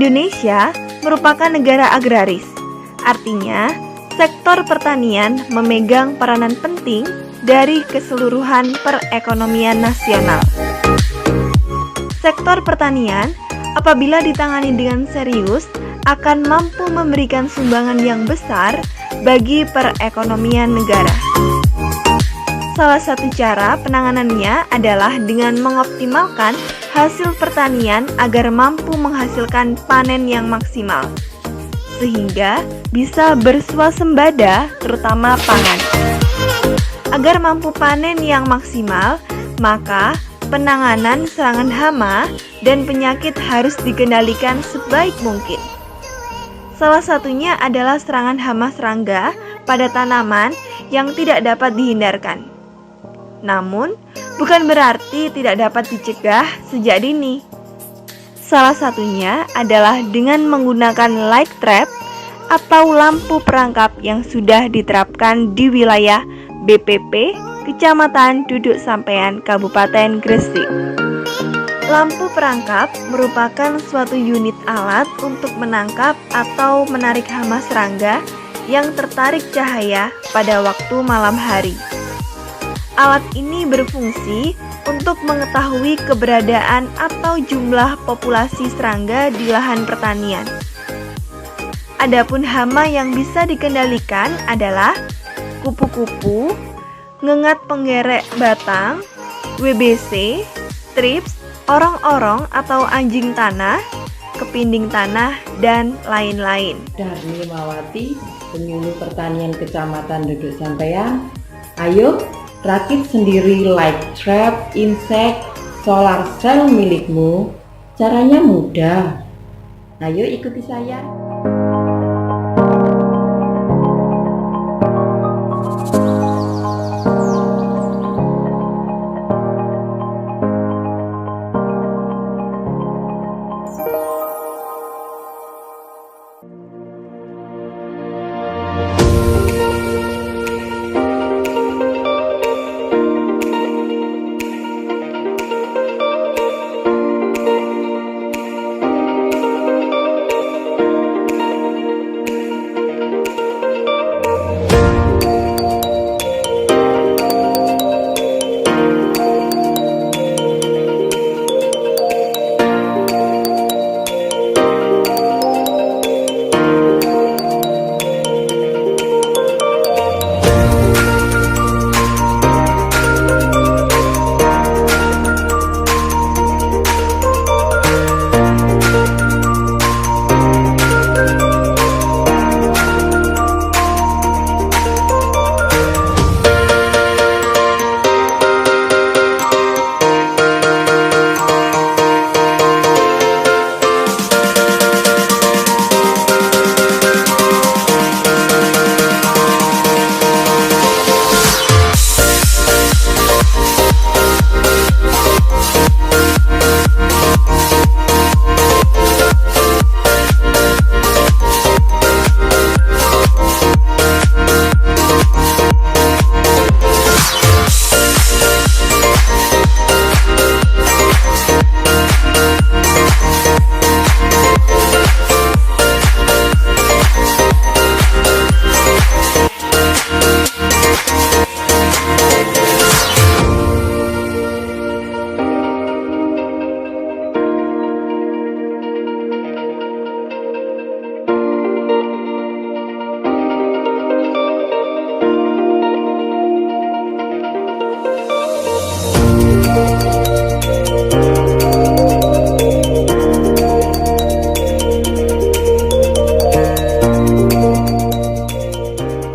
Indonesia merupakan negara agraris. Artinya, sektor pertanian memegang peranan penting dari keseluruhan perekonomian nasional. Sektor pertanian, apabila ditangani dengan serius, akan mampu memberikan sumbangan yang besar bagi perekonomian negara. Salah satu cara penanganannya adalah dengan mengoptimalkan hasil pertanian agar mampu menghasilkan panen yang maksimal, sehingga bisa berswasembada terutama pangan. Agar mampu panen yang maksimal, maka penanganan serangan hama dan penyakit harus dikendalikan sebaik mungkin. Salah satunya adalah serangan hama serangga pada tanaman yang tidak dapat dihindarkan. Namun, bukan berarti tidak dapat dicegah sejak dini. Salah satunya adalah dengan menggunakan light trap atau lampu perangkap yang sudah diterapkan di wilayah BPP Kecamatan Duduk Sampean, Kabupaten Gresik. Lampu perangkap merupakan suatu unit alat untuk menangkap atau menarik hama serangga yang tertarik cahaya pada waktu malam hari. Alat ini berfungsi untuk mengetahui keberadaan atau jumlah populasi serangga di lahan pertanian. Adapun hama yang bisa dikendalikan adalah kupu-kupu, ngengat penggerek batang, WBC, trips, orong-orong atau anjing tanah, kepinding tanah, dan lain-lain. Darmawati, penyuluh pertanian Kecamatan Duduk Sampean. Ayo, rakit sendiri light trap insect solar cell milikmu. Caranya mudah. Ayo ikuti saya.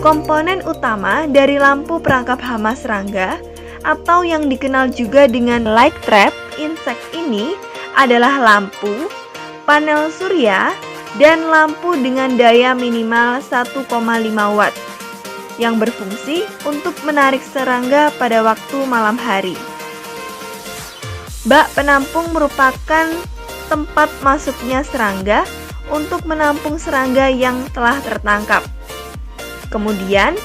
Komponen utama dari lampu perangkap hama serangga atau yang dikenal juga dengan light trap insect ini adalah lampu, panel surya, dan lampu dengan daya minimal 1,5 watt yang berfungsi untuk menarik serangga pada waktu malam hari. Bak penampung merupakan tempat masuknya serangga untuk menampung serangga yang telah tertangkap. Kemudian,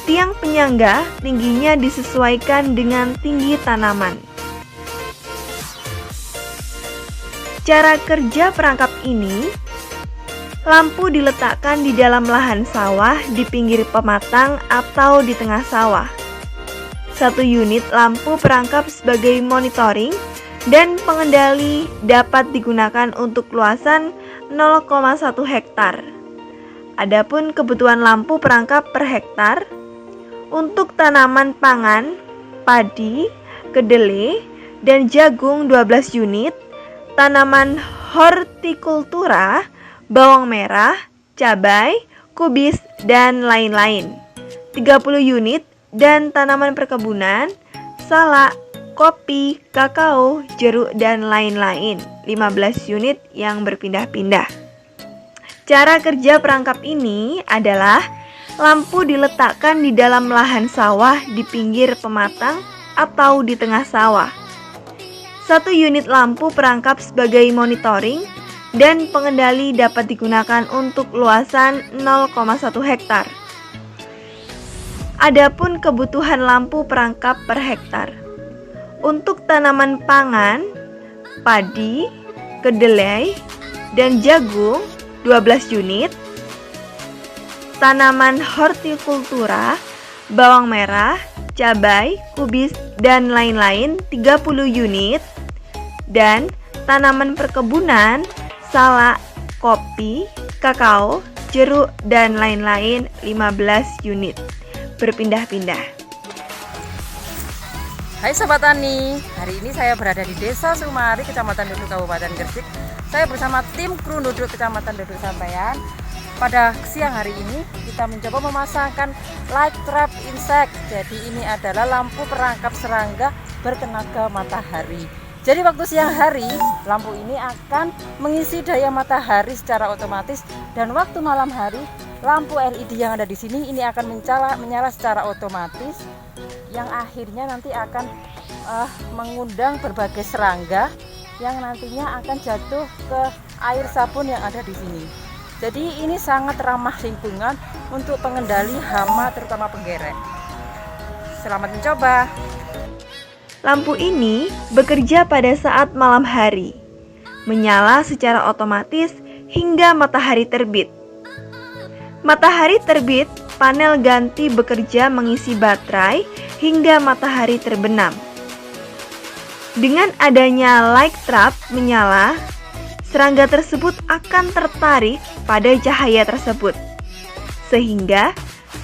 tiang penyangga tingginya disesuaikan dengan tinggi tanaman. Cara kerja perangkap ini Lampu diletakkan di dalam lahan sawah, di pinggir pematang, atau di tengah sawah. 1 unit lampu perangkap sebagai monitoring dan pengendali dapat digunakan untuk luasan 0,1 hektar. Adapun kebutuhan lampu perangkap per hektar untuk tanaman pangan, padi, kedelai, dan jagung 12 unit, tanaman hortikultura, bawang merah, cabai, kubis, dan lain-lain 30 unit, dan tanaman perkebunan, salak, kopi, kakao, jeruk, dan lain-lain 15 unit yang berpindah-pindah. Cara kerja perangkap ini adalah lampu diletakkan di dalam lahan sawah di pinggir pematang atau di tengah sawah. 1 unit lampu perangkap sebagai monitoring dan pengendali dapat digunakan untuk luasan 0,1 hektar. Adapun kebutuhan lampu perangkap per hektar untuk tanaman pangan, padi, kedelai, dan jagung 12 unit, tanaman hortikultura, bawang merah, cabai, kubis, dan lain-lain 30 unit, dan tanaman perkebunan, salak, kopi, kakao, jeruk, dan lain-lain 15 unit berpindah-pindah. Hai Sobat Tani, hari ini saya berada di Desa Sumari, Kecamatan Duduk, Kabupaten Gresik. Saya bersama tim kru Duduk Kecamatan Duduk Sampaian. Pada siang hari ini kita mencoba memasangkan light trap insect. Jadi ini adalah lampu perangkap serangga bertenaga matahari. Jadi waktu siang hari, lampu ini akan mengisi daya matahari secara otomatis, dan waktu malam hari, lampu LED yang ada di sini ini akan menyala secara otomatis, yang akhirnya nanti akan mengundang berbagai serangga yang nantinya akan jatuh ke air sabun yang ada di sini. Jadi ini sangat ramah lingkungan untuk pengendali hama terutama penggerek. Selamat mencoba. Lampu ini bekerja pada saat malam hari, menyala secara otomatis hingga matahari terbit. Matahari terbit, panel ganti bekerja mengisi baterai hingga matahari terbenam. Dengan adanya light trap menyala, serangga tersebut akan tertarik pada cahaya tersebut, sehingga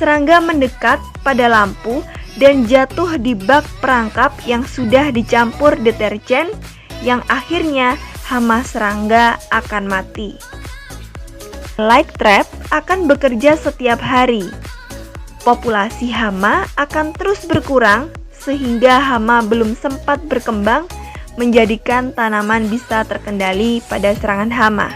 serangga mendekat pada lampu dan jatuh di bak perangkap yang sudah dicampur deterjen, yang akhirnya hama serangga akan mati. Light trap akan bekerja setiap hari. Populasi hama akan terus berkurang sehingga hama belum sempat berkembang, menjadikan tanaman bisa terkendali pada serangan hama.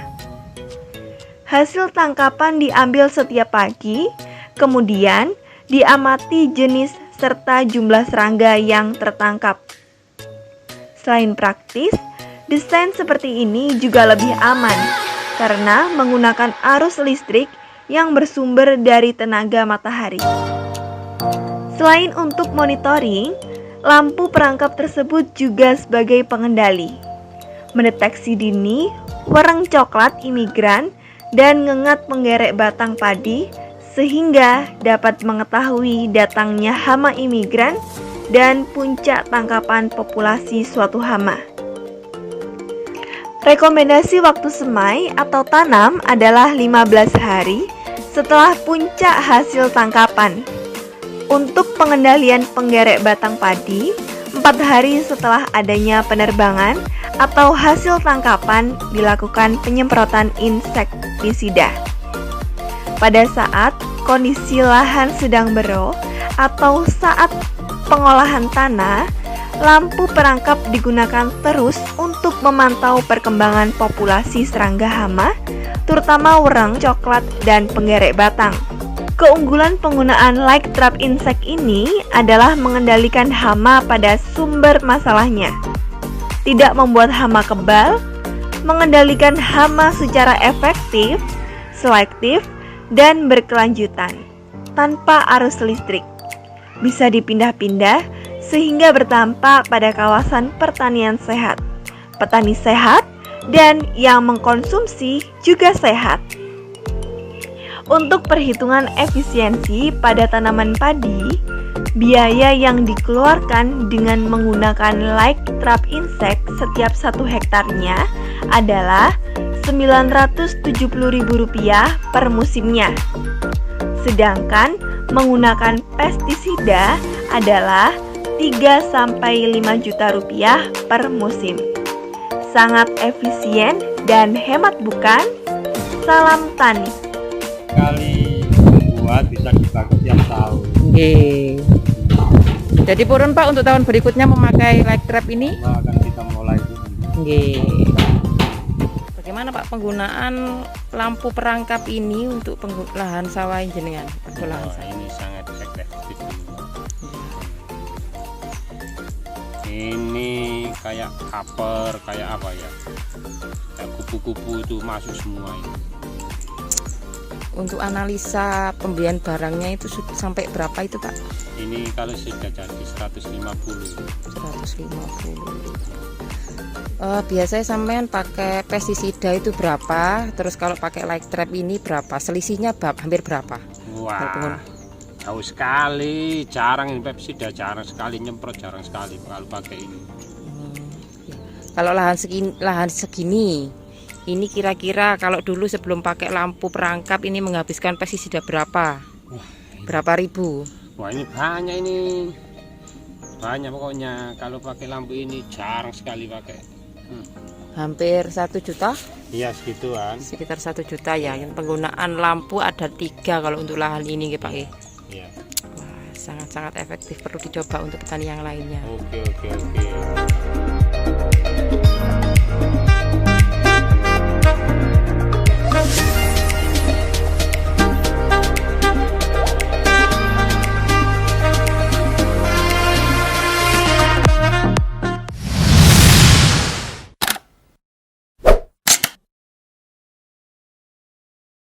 Hasil tangkapan diambil setiap pagi, kemudian diamati jenis serta jumlah serangga yang tertangkap. Selain praktis, desain seperti ini juga lebih aman karena menggunakan arus listrik yang bersumber dari tenaga matahari. Selain untuk monitoring, lampu perangkap tersebut juga sebagai pengendali, mendeteksi dini wereng coklat imigran dan ngengat penggerek batang padi, sehingga dapat mengetahui datangnya hama imigran dan puncak tangkapan populasi suatu hama. Rekomendasi waktu semai atau tanam adalah 15 hari setelah puncak hasil tangkapan. Untuk pengendalian penggerek batang padi, 4 hari setelah adanya penerbangan atau hasil tangkapan dilakukan penyemprotan insektisida. Pada saat kondisi lahan sedang bero atau saat pengolahan tanah, lampu perangkap digunakan terus untuk memantau perkembangan populasi serangga hama, terutama wereng coklat dan penggerek batang. Keunggulan penggunaan light trap insect ini adalah mengendalikan hama pada sumber masalahnya, tidak membuat hama kebal, mengendalikan hama secara efektif, selektif, dan berkelanjutan tanpa arus listrik. Bisa dipindah-pindah sehingga bertampak pada kawasan pertanian sehat, petani sehat, dan yang mengkonsumsi juga sehat. Untuk perhitungan efisiensi pada tanaman padi, biaya yang dikeluarkan dengan menggunakan light trap insect setiap 1 hektarnya adalah Rp970.000 per musimnya. Sedangkan menggunakan pestisida adalah Rp3-5 juta per musim. Sangat efisien dan hemat bukan? Salam tani. Kali membuat bisa dipakai tiap tahun. Oke. Jadi purun Pak untuk tahun berikutnya memakai light trap ini? Akan kita mulai dulu. Oke. Bagaimana Pak penggunaan lampu perangkap ini untuk lahan sawah jenengan? Lahan sawah. Ini sangat efektif. Ini kayak cover, kayak apa ya? Kayak kupu-kupu itu masuk semua ini. Untuk analisa pembelian barangnya itu sampai berapa itu Pak? Ini kalau sudah jadi 150. 150. Biasanya sampean pakai pestisida itu berapa? Terus kalau pakai light trap ini berapa? Selisihnya hampir berapa? Wah, jauh sekali. Jarang ini pestisida, jarang sekali nyemprot, jarang sekali kalau pakai ini. Kalau lahan segini, ini kira-kira kalau dulu sebelum pakai lampu perangkap ini menghabiskan pestisida berapa? Berapa ribu? Wah, ini banyak ini. Banyak pokoknya. Kalau pakai lampu ini jarang sekali pakai. Hampir 1 juta? Iya, segituan. Sekitar 1 juta ya. Yang penggunaan lampu ada 3 kalau untuk lahan ini Pak. Iya. Wah, sangat-sangat efektif, perlu dicoba untuk petani yang lainnya. Oke.